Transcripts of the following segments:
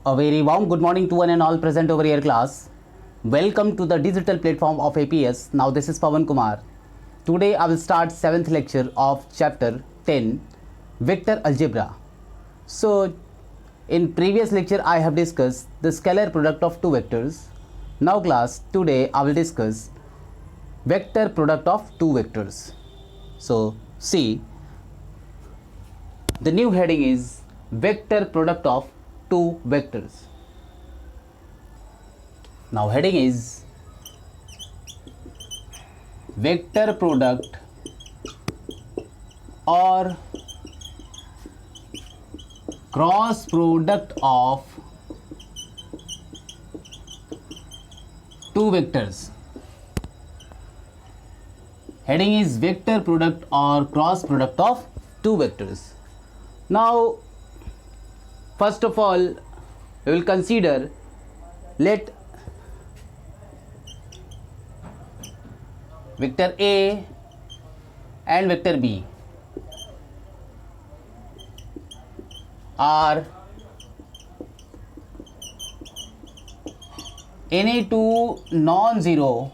A very warm good morning to one and all present over here class. Welcome to the digital platform of APS. Now this is Pawan Kumar. Today I will start 7th lecture of chapter 10 Vector Algebra. So in previous lecture I have discussed the scalar product of two vectors. Now class, today I will discuss vector product of two vectors. So see, the new heading is vector product of two vectors. Now heading is vector product or cross product of two vectors. Heading is vector product or cross product of two vectors. Now first of all, we will consider, let vector A and vector B are any two non-zero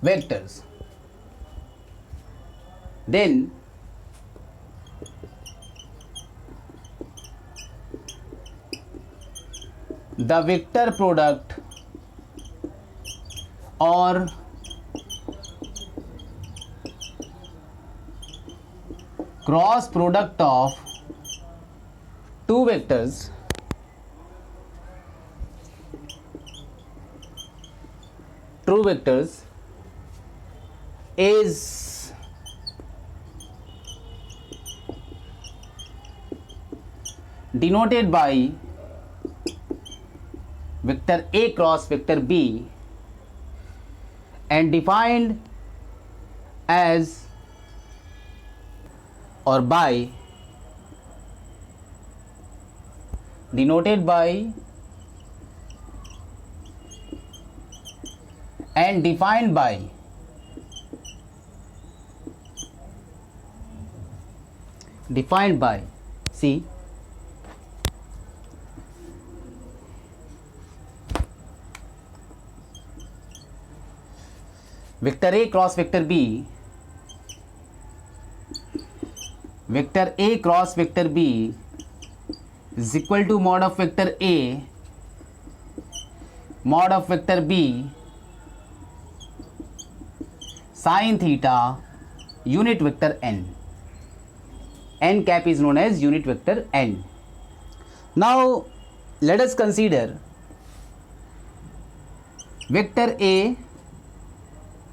vectors. Then the vector product or cross product of two vectors is denoted by vector A cross vector B and defined as or by denoted by and defined by see, vector A cross vector B, vector A cross vector B is equal to mod of vector A mod of vector B sin theta unit vector n. N cap is known as unit vector n. Now let us consider vector A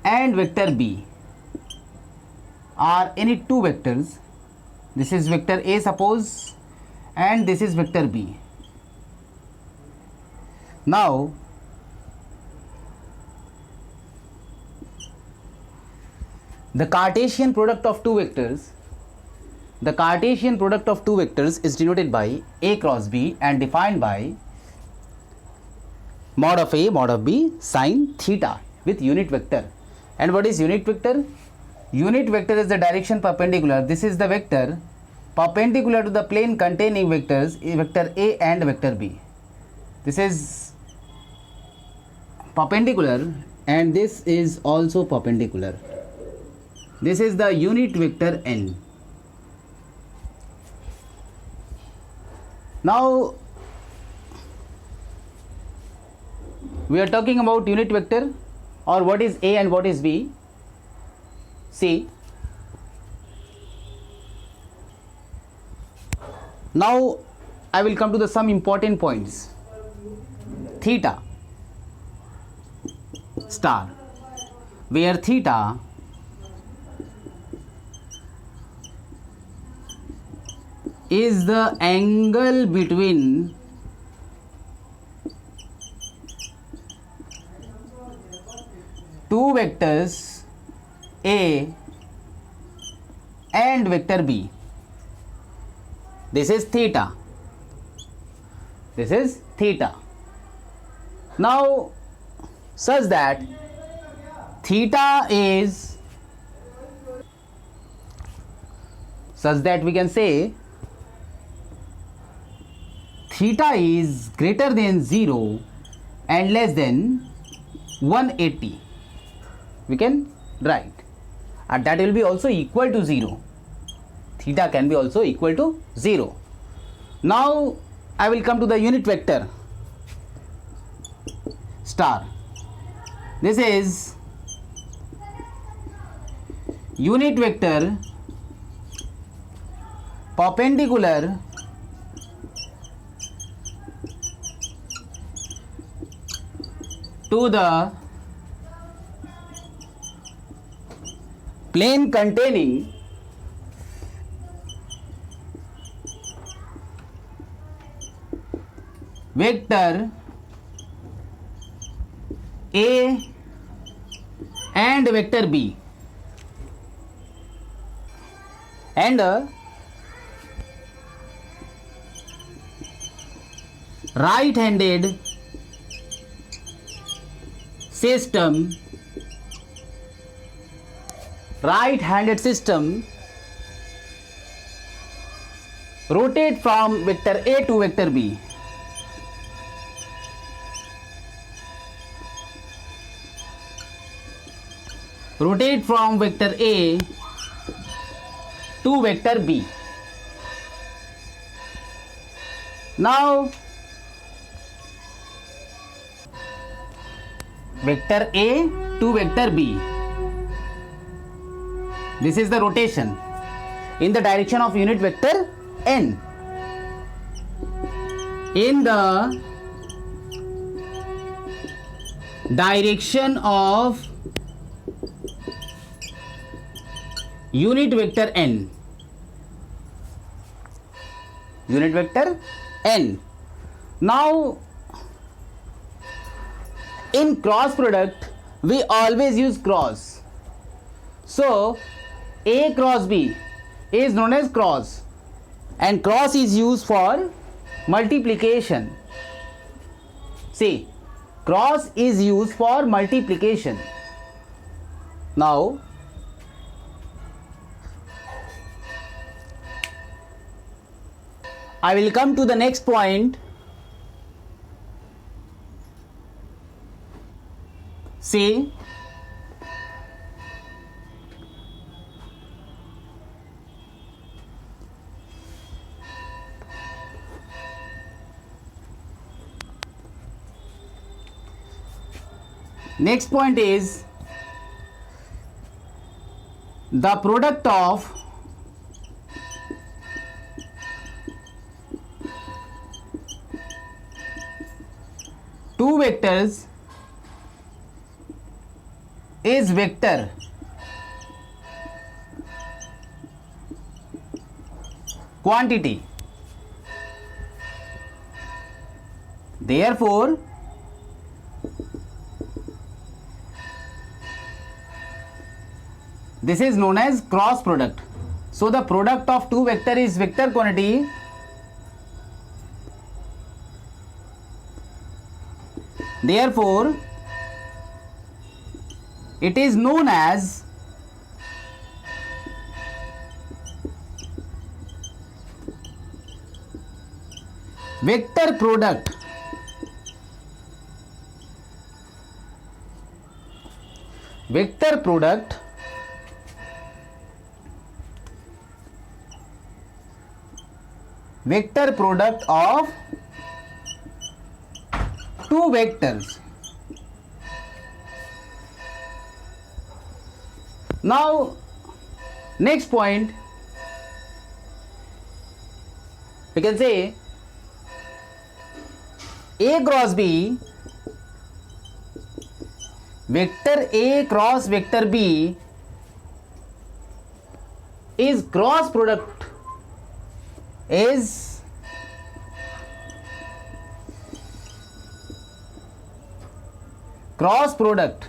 and vector B are any two vectors. This is vector A suppose and this is vector B. Now the Cartesian product of two vectors is denoted by A cross B and defined by mod of A mod of B sin theta with unit vector. And what is unit vector? Unit vector is the direction perpendicular. This is the vector perpendicular to the plane containing vectors vector A and vector B. This is perpendicular and this is also perpendicular. This is the unit vector n. Now we are talking about unit vector or what is A and what is B. See, now I will come to some important points. Theta star, where theta is the angle between two vectors A and vector B. This is theta. Now such that theta is such that we can say theta is greater than 0 and less than 180, we can write, and that will be also equal to 0. Theta can be also equal to 0. Now I will come to the unit vector star. This is unit vector perpendicular to the plane containing vector A and vector B, and right-handed system rotate from vector A to vector B. Rotate from vector A to vector B. Now vector A to vector B, this is the rotation in the direction of unit vector n. In the direction of unit vector n. Unit vector n. Now in cross product we always use cross. So A cross B is known as cross, and cross is used for multiplication. See, cross is used for multiplication. Now I will come to the next point. See, next point is the product of two vectors is vector quantity. Therefore, this is known as cross product. So the product of two vector is vector quantity. Therefore, it is known as vector product. Vector product of two vectors. Now next point, we can say A cross B, vector A cross vector B is cross product, is cross product.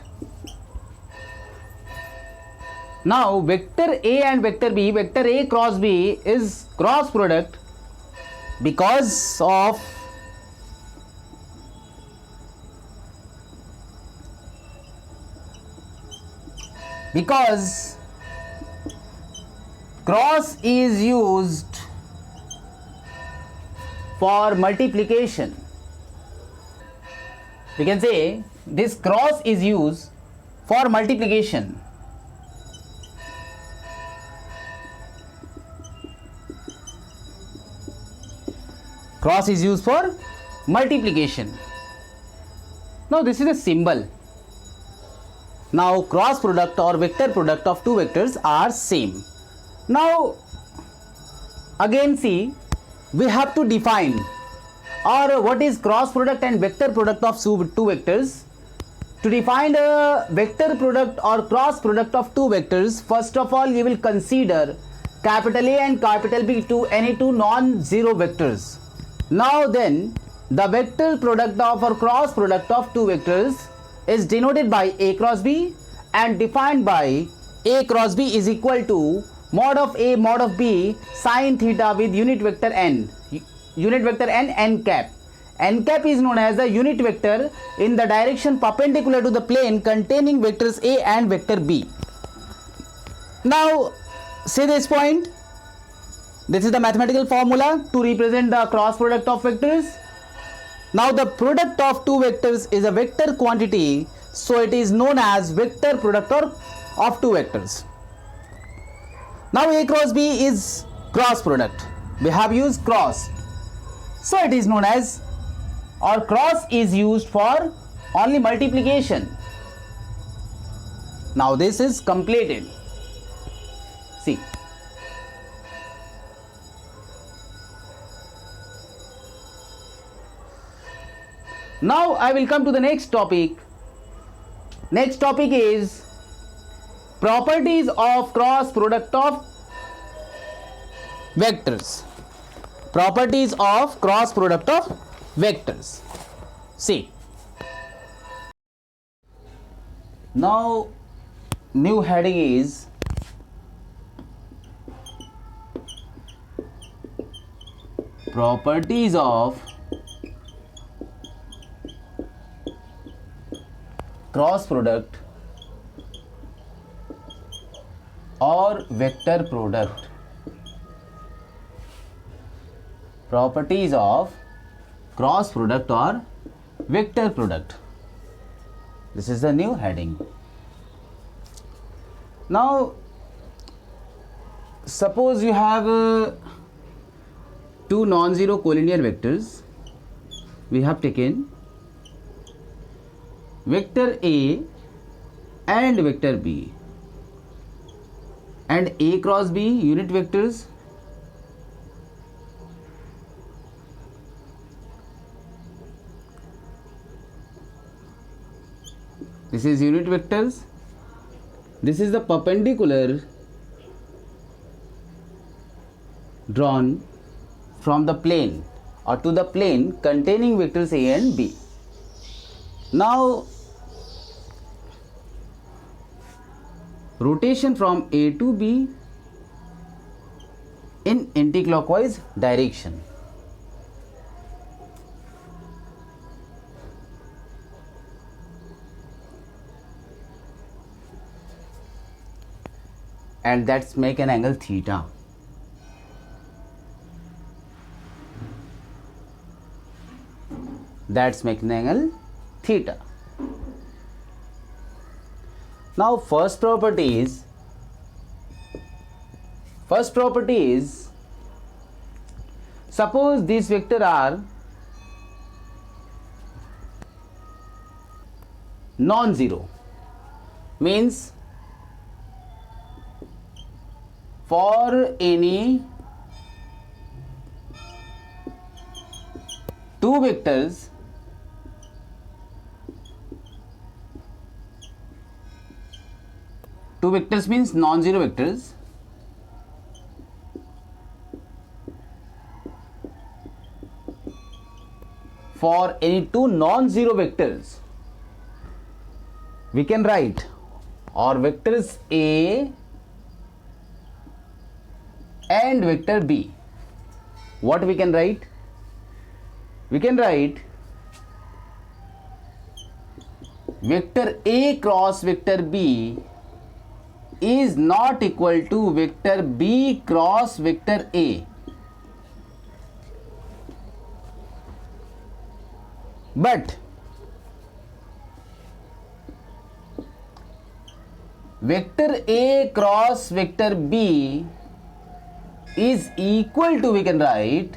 Now vector A and vector B, vector A cross B is cross product because cross is used for multiplication. We can say this cross is used for multiplication. Cross is used for multiplication. Now this is a symbol. Now cross product or vector product of two vectors are same. Now again see, we have to define or what is cross product and vector product of two vectors. To define a vector product or cross product of two vectors, first of all you will consider capital A and capital B to any two non-zero vectors. Now then, the vector product of or cross product of two vectors is denoted by A cross B and defined by A cross B is equal to mod of A mod of B sin theta with unit vector n. Unit vector n cap. N cap is known as the unit vector in the direction perpendicular to the plane containing vectors A and vector B. Now see this point. This is the mathematical formula to represent the cross product of vectors. Now the product of two vectors is a vector quantity, so it is known as vector product of two vectors. Now A cross B is cross product. We have used cross, so it is known as, or cross is used for only multiplication. Now this is completed. See. Now I will come to the next topic. Next topic is properties of cross product of vectors. Properties of cross product of vectors. See. Now new heading is properties of cross product or vector product. Properties of cross product or vector product. This is the new heading. Now suppose you have two non-zero collinear vectors. We have taken vector A and vector B, and A cross B unit vectors. This is unit vectors. This is the perpendicular drawn from the plane or to the plane containing vectors A and B. Now rotation from A to B in anticlockwise direction. And that's make an angle theta. That's making an angle theta. Now first property is suppose these vectors are non-zero, means for any two vectors means non-zero vectors. For any two non-zero vectors, we can write or vectors A and vector B. What we can write? We can write vector A cross vector B is not equal to vector B cross vector A. but vector A cross vector B is equal to, we can write,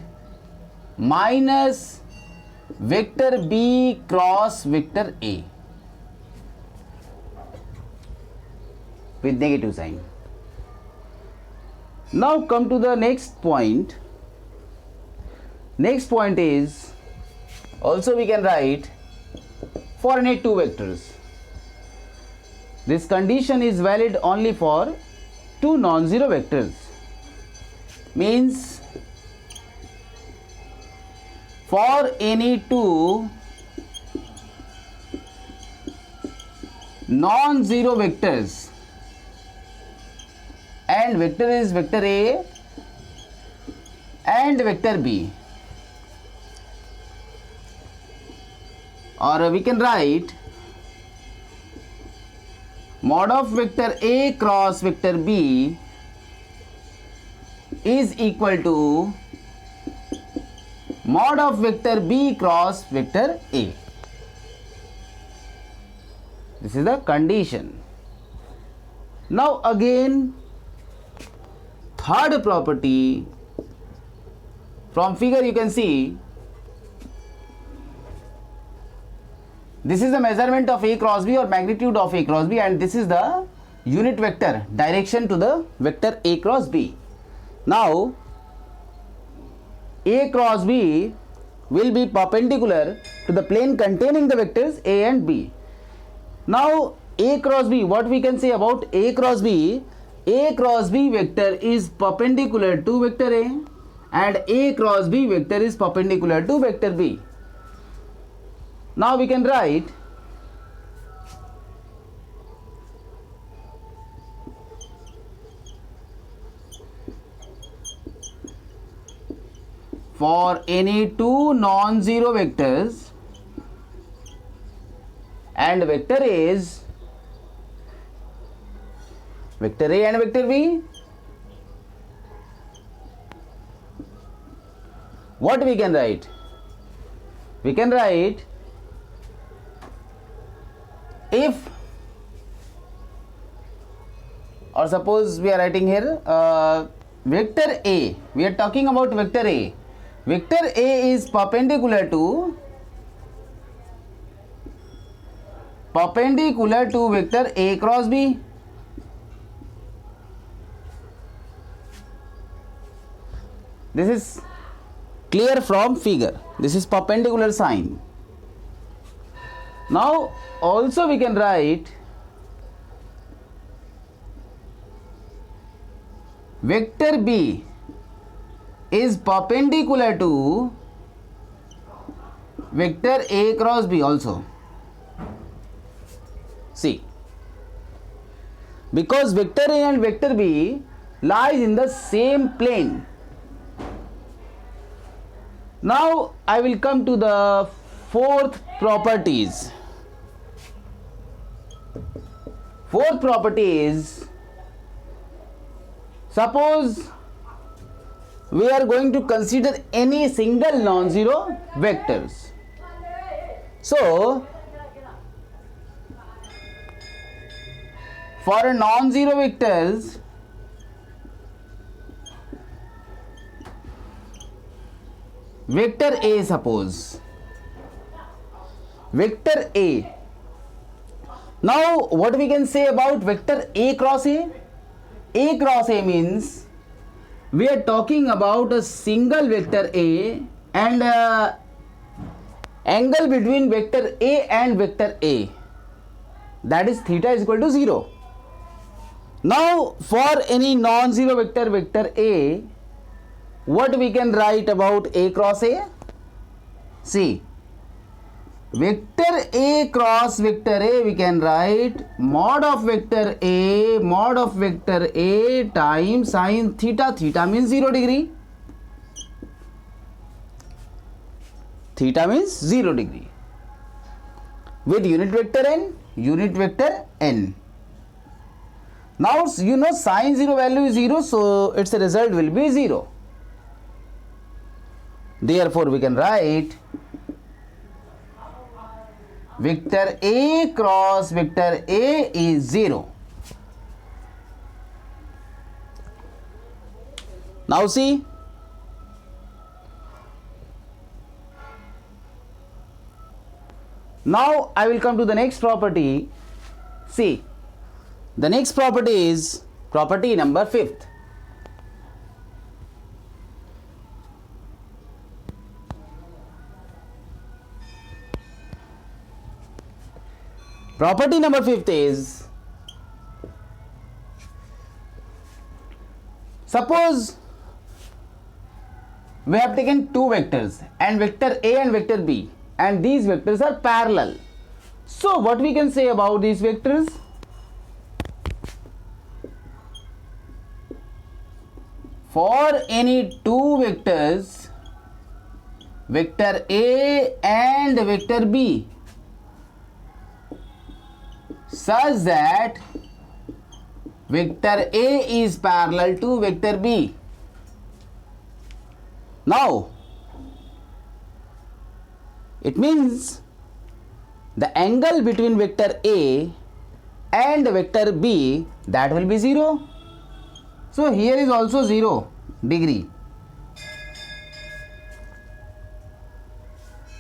minus vector B cross vector A with negative sign. Now come to the next point. Next point is, also we can write for any two vectors. This condition is valid only for two non-zero vectors. Means for any two non-zero vectors, and vector is vector A and vector B, or we can write mod of vector A cross vector B is equal to mod of vector B cross vector A. This is the condition. Now again, third property, from figure you can see this is the measurement of A cross B or magnitude of A cross B, and this is the unit vector direction to the vector A cross B. Now A cross B will be perpendicular to the plane containing the vectors A and B. Now A cross B, what we can say about A cross B? A cross B vector is perpendicular to vector A and A cross B vector is perpendicular to vector B. Now we can write for any two non-zero vectors, and vector is vector A and vector B, what we can write? We can write, if, or suppose we are writing here vector A, we are talking about vector A. Vector A is perpendicular to vector A cross B. This is clear from figure. This is perpendicular sign. Now also we can write vector B is perpendicular to vector A cross B also. See, because vector A and vector B lies in the same plane. Now I will come to the fourth properties. Fourth property is, suppose we are going to consider any single non-zero vectors. So for a non-zero vectors, vector A, suppose vector A. Now what we can say about vector A cross A? A cross A means we are talking about a single vector A and angle between vector A and vector A, that is theta is equal to 0. Now for any non-zero vector, vector A, what we can write about A cross A? See, vector A cross vector A, we can write mod of vector A times sin theta. Theta means 0 degree. Theta means 0 degree. With unit vector n. Now you know sin 0 value is 0, so its result will be 0. Therefore we can write vector A cross vector A is 0. Now see, now I will come to the next property. See, the next property is property number 5th. Property number 5th is, suppose we have taken two vectors and vector A and vector B, and these vectors are parallel. So what we can say about these vectors? For any two vectors, vector A and vector B, such that vector A is parallel to vector B. Now, it means the angle between vector A and vector B, that will be 0. So here is also 0 degree.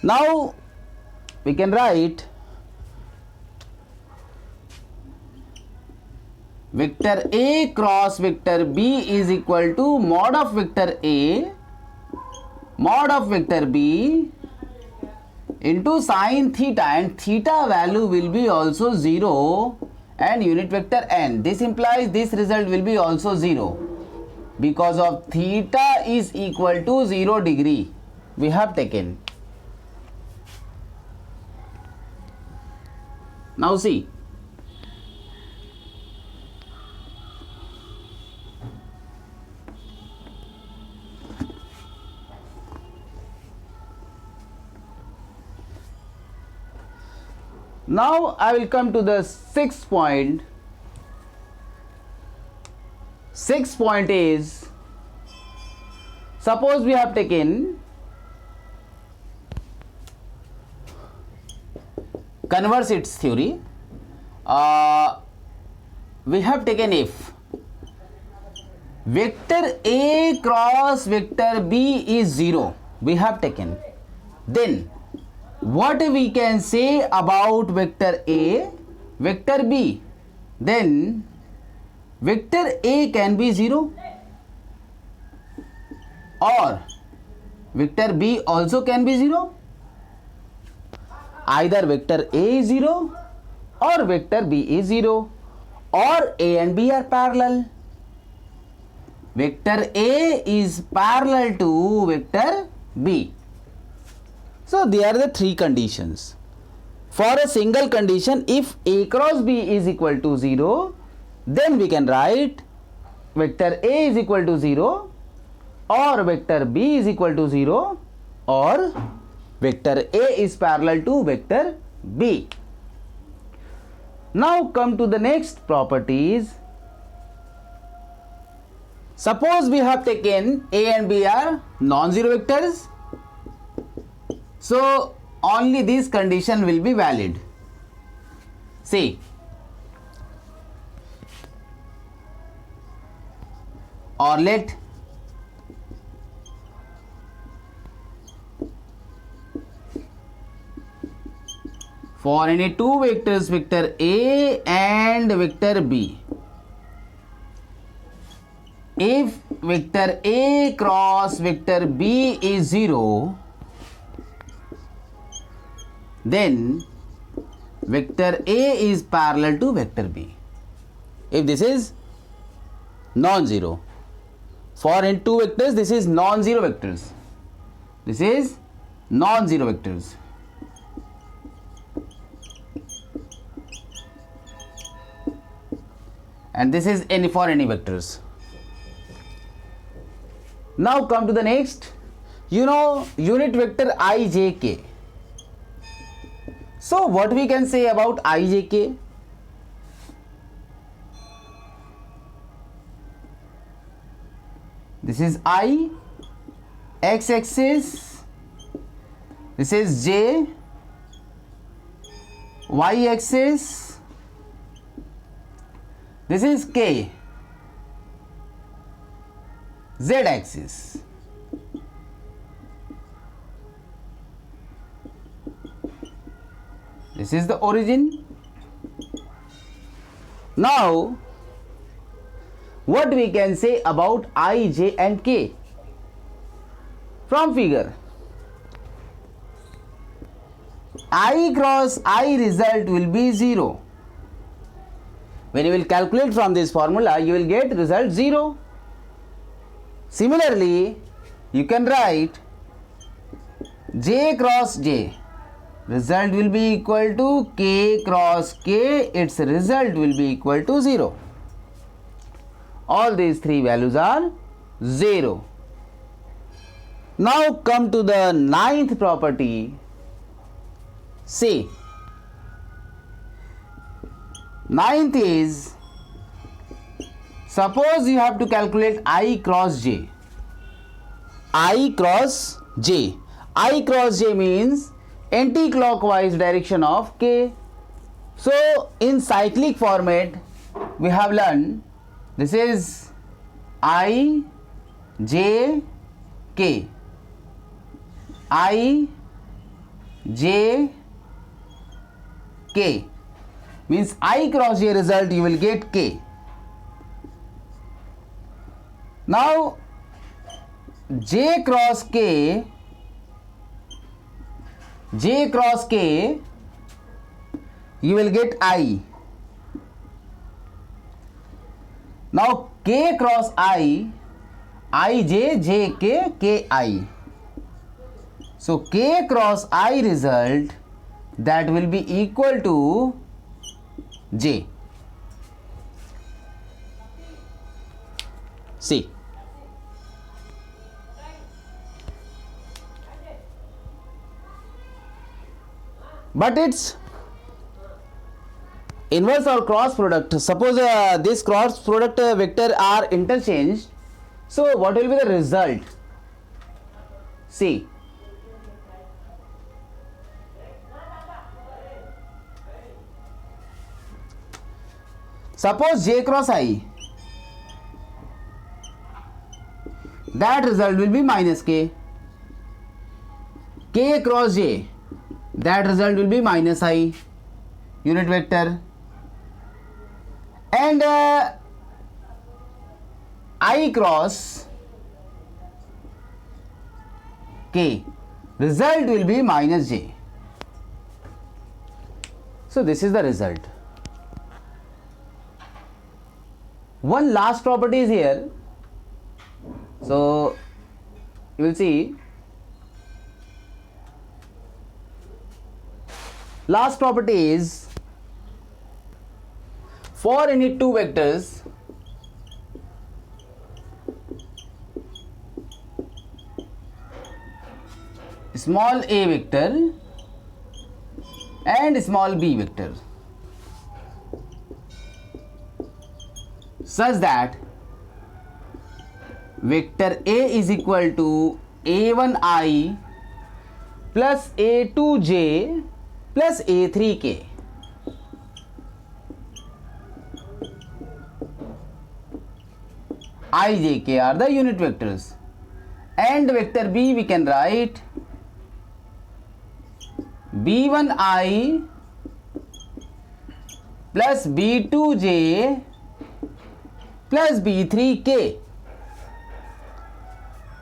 Now we can write vector A cross vector B is equal to mod of vector A mod of vector B into sine theta, and theta value will be also 0 and unit vector n. This implies this result will be also 0 because of theta is equal to 0 degree we have taken. Now see, now I will come to the 6th point. 6th point is, suppose we have taken converse its theory. We have taken if vector A cross vector B is 0, we have taken, then what we can say about vector A, vector B? Then vector A can be 0 or vector B also can be 0. Either vector A is 0 or vector B is 0, or A and B are parallel. Vector A is parallel to vector B. So there are the three conditions. For a single condition, if A cross B is equal to 0, then we can write vector A is equal to 0 or vector B is equal to 0 or vector A is parallel to vector B. Now come to the next properties. Suppose we have taken A and B are non-zero vectors. So only this condition will be valid. See, or let for any two vectors, vector A and vector B, if vector A cross vector B is 0, then vector A is parallel to vector B. If this is non-zero, for in two vectors, this is non-zero vectors. This is non-zero vectors. And this is any for any vectors. Now come to the next. You know unit vector I, j, k. So what we can say about I, j, k? This is I, x axis, this is j, y-axis, this is k, z-axis. This is the origin. Now, what we can say about I, j and k from figure? I cross I result will be 0. When you will calculate from this formula, you will get result 0. Similarly, you can write j cross j. Result will be equal to k cross k. Its result will be equal to 0. All these three values are 0. Now come to the ninth property. See, ninth is, suppose you have to calculate I cross j. I cross j. I cross j means anti-clockwise direction of k. So in cyclic format we have learned this is I, j, k. I, j, k means I cross j result you will get k. Now j cross k, you will get I. Now k cross I, j, j, k, k, I. So k cross I result that will be equal to j. See, but it's inverse or cross product. Suppose this cross product vector are interchanged, so what will be the result? See, suppose j cross I, that result will be minus k. K cross j, that result will be minus I, unit vector. And I cross k, result will be minus j. So this is the result. One last property is here. So you will see, last property is, for any two vectors small a vector and small b vector such that vector A is equal to a1i plus a2j plus a3k. I, j, k are the unit vectors, and vector B we can write b1i plus b2j plus b3k.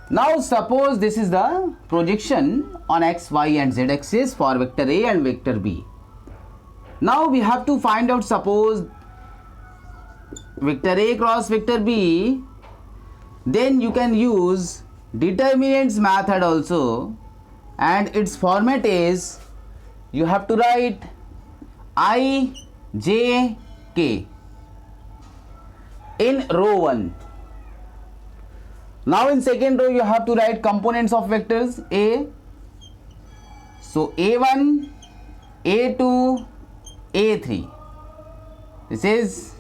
Now suppose this is the projection on x, y and z axis for vector A and vector B. Now we have to find out, suppose vector A cross vector B, then you can use determinants method also, and its format is, you have to write I, j, k in row 1. Now in second row you have to write components of vectors A. So A1, A2, A3. This is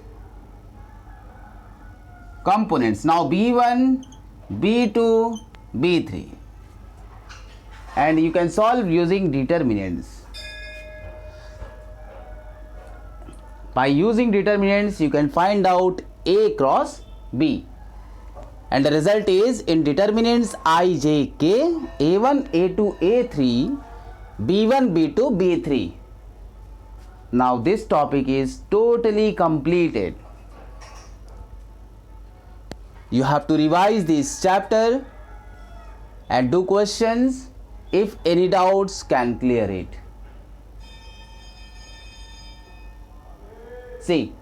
components. Now B1, B2, B3. And you can solve using determinants. By using determinants, you can find out A cross B. And the result is in determinants I, J, K, A1, A2, A3, B1, B2, B3. Now this topic is totally completed. You have to revise this chapter and do questions. If any doubts, can clear it. See,